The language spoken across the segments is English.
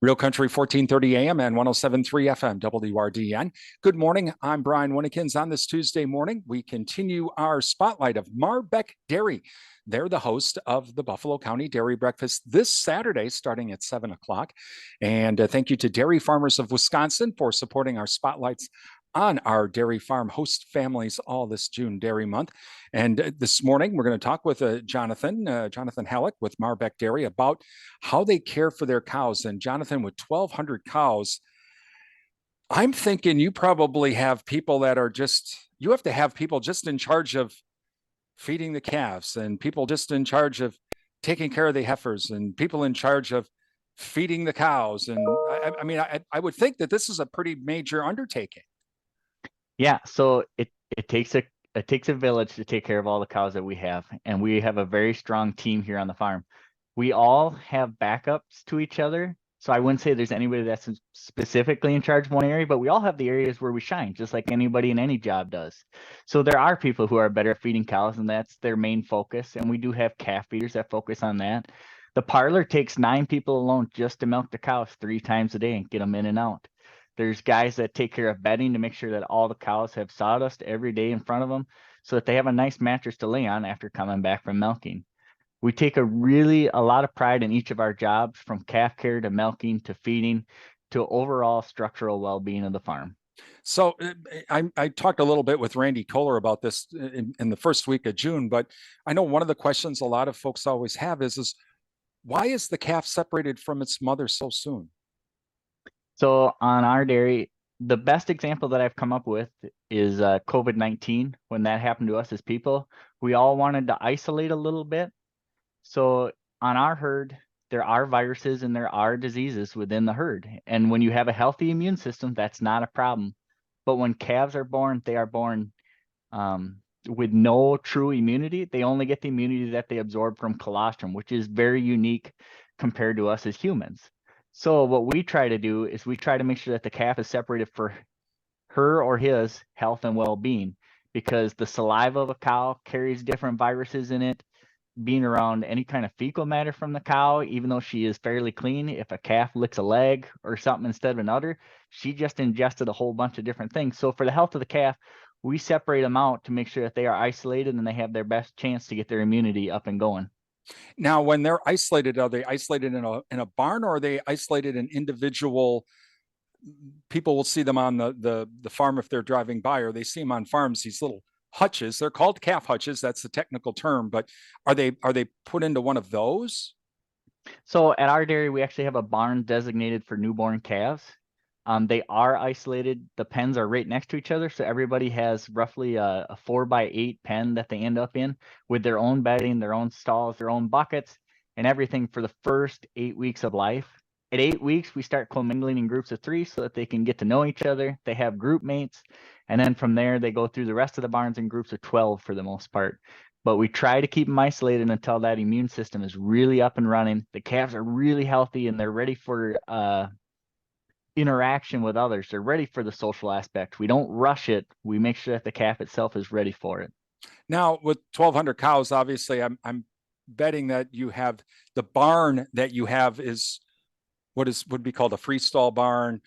Real Country 1430 AM and 1073 FM WRDN. Good morning. I'm Brian Winnekins. On this Tuesday morning, we continue our spotlight of Bec Dairy. They're the host of the Buffalo County Dairy Breakfast this Saturday, starting at 7 o'clock. And thank you to Dairy Farmers of Wisconsin for supporting our spotlights on our dairy farm host families all this June Dairy Month. And this morning, we're going to talk with Jonathan Halleck with Bec Dairy about how they care for their cows. And Jonathan, with 1,200 cows, I'm thinking you probably have people that are you have to have people just in charge of feeding the calves and people just in charge of taking care of the heifers and people in charge of feeding the cows. And I would think that this is a pretty major undertaking. Yeah, so it takes a village to take care of all the cows that we have, and we have a very strong team here on the farm. We all have backups to each other, so I wouldn't say there's anybody that's specifically in charge of one area, but we all have the areas where we shine, just like anybody in any job does. So there are people who are better at feeding cows, and that's their main focus, and we do have calf feeders that focus on that. The parlor takes 9 people alone just to milk the cows 3 times a day and get them in and out. There's guys that take care of bedding to make sure that all the cows have sawdust every day in front of them so that they have a nice mattress to lay on after coming back from milking. We take a lot of pride in each of our jobs, from calf care to milking to feeding to overall structural well-being of the farm. So I talked a little bit with Randy Kohler about this in the first week of June, but I know one of the questions a lot of folks always have is why is the calf separated from its mother so soon? So on our dairy, the best example that I've come up with is COVID-19. When that happened to us as people, we all wanted to isolate a little bit. So on our herd, there are viruses and there are diseases within the herd. And when you have a healthy immune system, that's not a problem. But when calves are born, they are born with no true immunity. They only get the immunity that they absorb from colostrum, which is very unique compared to us as humans. So what we try to do is we try to make sure that the calf is separated for her or his health and well-being, because the saliva of a cow carries different viruses in it. Being around any kind of fecal matter from the cow, even though she is fairly clean, if a calf licks a leg or something instead of another, she just ingested a whole bunch of different things. So for the health of the calf, we separate them out to make sure that they are isolated and they have their best chance to get their immunity up and going. Now, when they're isolated, are they isolated in a barn, or are they isolated in individual? People will see them on the farm if they're driving by, or they see them on farms. These little hutches, they're called calf hutches. That's the technical term. But are they put into one of those? So at our dairy, we actually have a barn designated for newborn calves. They are isolated. The pens are right next to each other, so everybody has roughly a 4x8 pen that they end up in with their own bedding, their own stalls, their own buckets, and everything for the first 8 weeks of life. At 8 weeks, we start commingling in groups of 3 so that they can get to know each other. They have group mates, and then from there, they go through the rest of the barns in groups of 12 for the most part. But we try to keep them isolated until that immune system is really up and running. The calves are really healthy and they're ready for interaction with others. They're ready for the social aspect. We don't rush it. We make sure that the calf itself is ready for it. Now, with 1,200 cows, obviously, I'm betting that you have the barn that you have is would be called a freestall barn.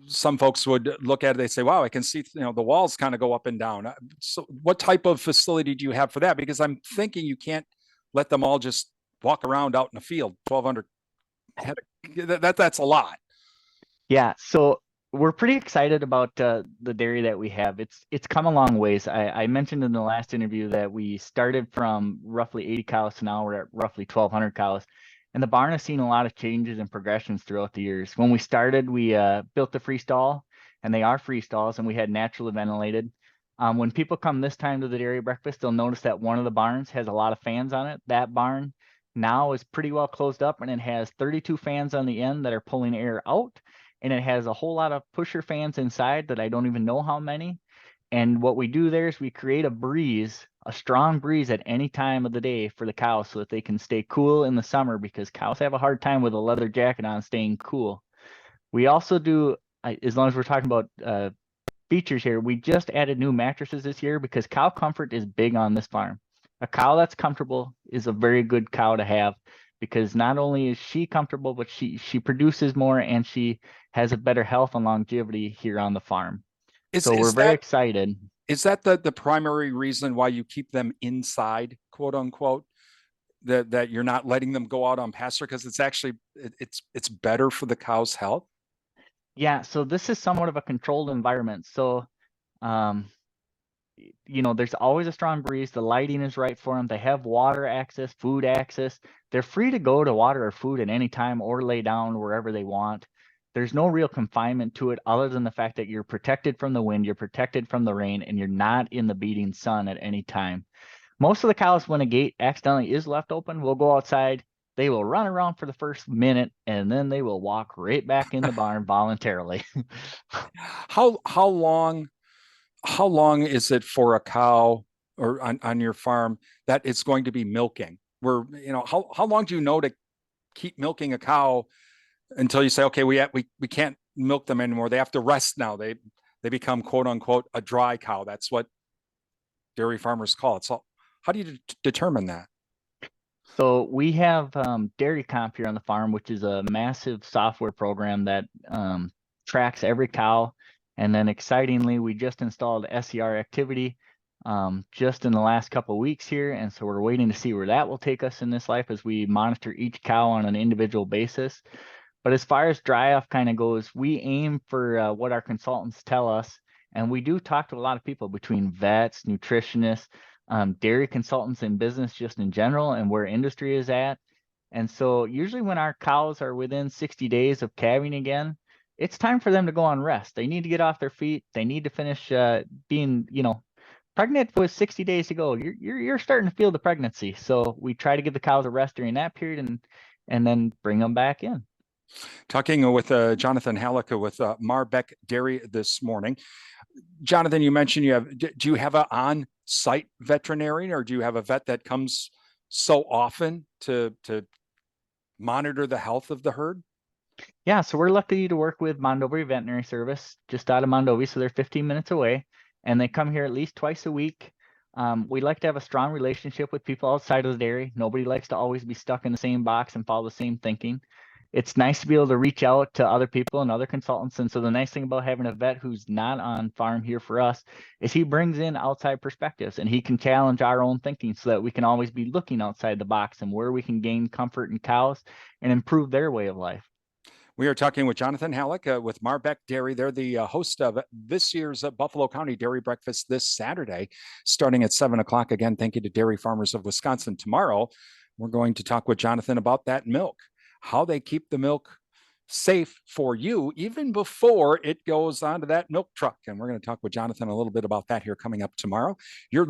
Some folks would look at it, they say, wow, I can see, the walls kind of go up and down. So what type of facility do you have for that? Because I'm thinking you can't let them all just walk around out in the field. 1,200, that's a lot. Yeah, so we're pretty excited about the dairy that we have. It's come a long ways. I mentioned in the last interview that we started from roughly 80 cows to now we're at roughly 1,200 cows. And the barn has seen a lot of changes and progressions throughout the years. When we started, we built the free stall, and they are free stalls, and we had naturally ventilated. When people come this time to the dairy breakfast, they'll notice that one of the barns has a lot of fans on it. That barn now is pretty well closed up, and it has 32 fans on the end that are pulling air out, and it has a whole lot of pusher fans inside that I don't even know how many. And what we do there is we create a strong breeze at any time of the day for the cows so that they can stay cool in the summer, because cows have a hard time with a leather jacket on staying cool. We also do, as long as we're talking about features here, we just added new mattresses this year because cow comfort is big on this farm. A cow that's comfortable is a very good cow to have, because not only is she comfortable, but she produces more and she has a better health and longevity here on the farm. Is So we're is very that excited. is that the primary reason why you keep them inside, quote unquote? That you're not letting them go out on pasture because it's actually it's better for the cow's health. Yeah, so this is somewhat of a controlled environment. So um, there's always a strong breeze. The lighting is right for them. They have water access, food access. They're free to go to water or food at any time or lay down wherever they want. There's no real confinement to it other than the fact that you're protected from the wind, you're protected from the rain, and you're not in the beating sun at any time. Most of the cows, when a gate accidentally is left open, will go outside. They will run around for the first minute and then they will walk right back in the barn voluntarily. How long is it for a cow or on your farm that it's going to be milking? Where how long do you know to keep milking a cow until you say, okay, we can't milk them anymore. They have to rest now. They become quote unquote a dry cow. That's what dairy farmers call it. So how do you determine that? So we have Dairy Comp here on the farm, which is a massive software program that tracks every cow. And then excitingly, we just installed SER activity just in the last couple of weeks here. And so we're waiting to see where that will take us in this life as we monitor each cow on an individual basis. But as far as dry off kind of goes, we aim for what our consultants tell us. And we do talk to a lot of people between vets, nutritionists, dairy consultants in business just in general and where industry is at. And so usually when our cows are within 60 days of calving again, it's time for them to go on rest. They need to get off their feet. They need to finish being, pregnant with 60 days to go. You're starting to feel the pregnancy. So we try to give the cows a rest during that period and then bring them back in. Talking with Jonathan Halleck with Bec Dairy this morning. Jonathan, you mentioned do you have an on-site veterinarian or do you have a vet that comes so often to monitor the health of the herd? Yeah, so we're lucky to work with Mondovi Veterinary Service just out of Mondovi, so they're 15 minutes away, and they come here at least twice a week. We like to have a strong relationship with people outside of the dairy. Nobody likes to always be stuck in the same box and follow the same thinking. It's nice to be able to reach out to other people and other consultants. And so the nice thing about having a vet who's not on farm here for us is he brings in outside perspectives and he can challenge our own thinking so that we can always be looking outside the box and where we can gain comfort in cows and improve their way of life. We are talking with Jonathan Halleck with Bec Dairy. They're the host of this year's Buffalo County Dairy Breakfast this Saturday, starting at 7 o'clock. Again, thank you to Dairy Farmers of Wisconsin. Tomorrow, we're going to talk with Jonathan about that milk, how they keep the milk safe for you even before it goes onto that milk truck. And we're going to talk with Jonathan a little bit about that here coming up tomorrow. You're